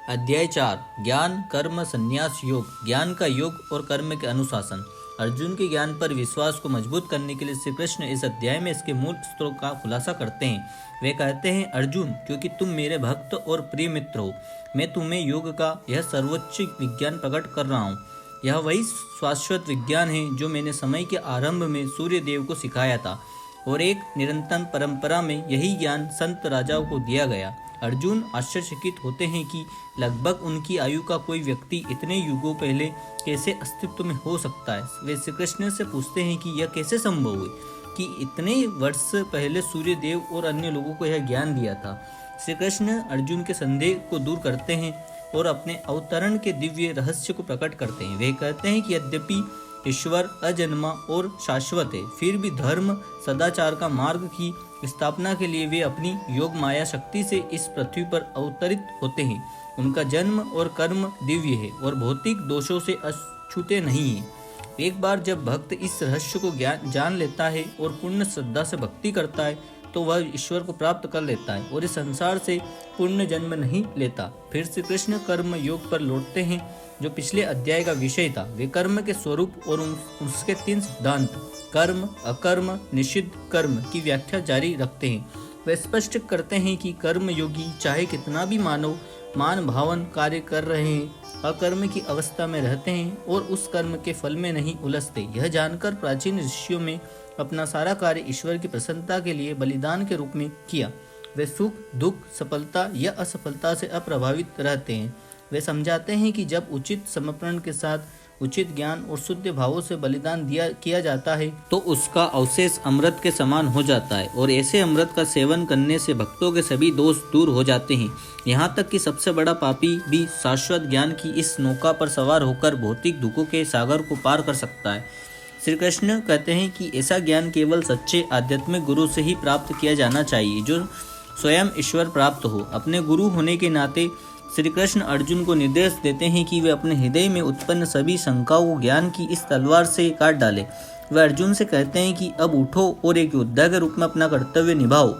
अध्याय 4 ज्ञान कर्म संन्यास योग। ज्ञान का योग और कर्म के अनुशासन। अर्जुन के ज्ञान पर विश्वास को मजबूत करने के लिए श्री कृष्ण इस अध्याय में इसके मूल स्त्रोत का खुलासा करते हैं। वे कहते हैं, अर्जुन, क्योंकि तुम मेरे भक्त और प्रिय मित्र हो, मैं तुम्हें योग का यह सर्वोच्च विज्ञान प्रकट कर रहा हूँ। यह वही शाश्वत विज्ञान है जो मैंने समय के आरंभ में सूर्य देव को सिखाया था, और एक निरंतर परंपरा में यही ज्ञान संत राजाओं को दिया गया। अर्जुन आश्चर्यचकित होते हैं कि लगभग उनकी आयु का कोई व्यक्ति इतने युगों पहले कैसे अस्तित्व में हो सकता है। वे श्री कृष्ण से पूछते हैं कि यह कैसे संभव है कि इतने वर्ष पहले सूर्य देव और अन्य लोगों को यह ज्ञान दिया था। श्री कृष्ण अर्जुन के संदेह को दूर करते हैं और अपने अवतरण के दिव्य रहस्य को प्रकट करते हैं। वे कहते हैं कि यद्यपि ईश्वर अजन्मा और शाश्वत है, फिर भी धर्म सदाचार का मार्ग की स्थापना के लिए वे अपनी योग माया शक्ति से इस पृथ्वी पर अवतरित होते हैं। उनका जन्म और कर्म दिव्य है और भौतिक दोषों से अछूते नहीं है। एक बार जब भक्त इस रहस्य को जान लेता है और पूर्ण श्रद्धा से भक्ति करता है, तो वह ईश्वर को प्राप्त कर लेता है और इस संसार से पुण्य जन्म नहीं लेता। फिर श्री कृष्ण कर्म योग पर लौटते हैं, जो पिछले अध्याय का विषय था। वे कर्म के स्वरूप और उसके 3 सिद्धांत कर्म, अकर्म, निषिद्ध कर्म की व्याख्या जारी रखते हैं। वे स्पष्ट करते हैं कि कर्म योगी चाहे कितना भी मान भावन कार्य कर रहे हैं, अकर्म की अवस्था में रहते हैं और उस कर्म के फल में नहीं उलझते। यह जानकर प्राचीन ऋषियों में अपना सारा कार्य ईश्वर की प्रसन्नता के लिए बलिदान के रूप में किया। वे सुख दुख, सफलता या असफलता से अप्रभावित रहते हैं। वे समझाते हैं कि जब उचित समर्पण के साथ उचित ज्ञान और शुद्ध भावों से बलिदान किया जाता है, तो उसका अवशेष अमृत के समान हो जाता है, और ऐसे अमृत का सेवन करने से भक्तों के सभी दोष दूर हो जाते हैं। यहाँ तक कि सबसे बड़ा पापी भी शाश्वत ज्ञान की इस नौका पर सवार होकर भौतिक दुखों के सागर को पार कर सकता है। श्री कृष्ण कहते हैं कि ऐसा ज्ञान केवल सच्चे आध्यात्मिक गुरु से ही प्राप्त किया जाना चाहिए, जो स्वयं ईश्वर प्राप्त हो। अपने गुरु होने के नाते श्री कृष्ण अर्जुन को निर्देश देते हैं कि वे अपने हृदय में उत्पन्न सभी शंकाओं को ज्ञान की इस तलवार से काट डालें। वे अर्जुन से कहते हैं कि अब उठो और एक योद्धा के रूप में अपना कर्तव्य निभाओ।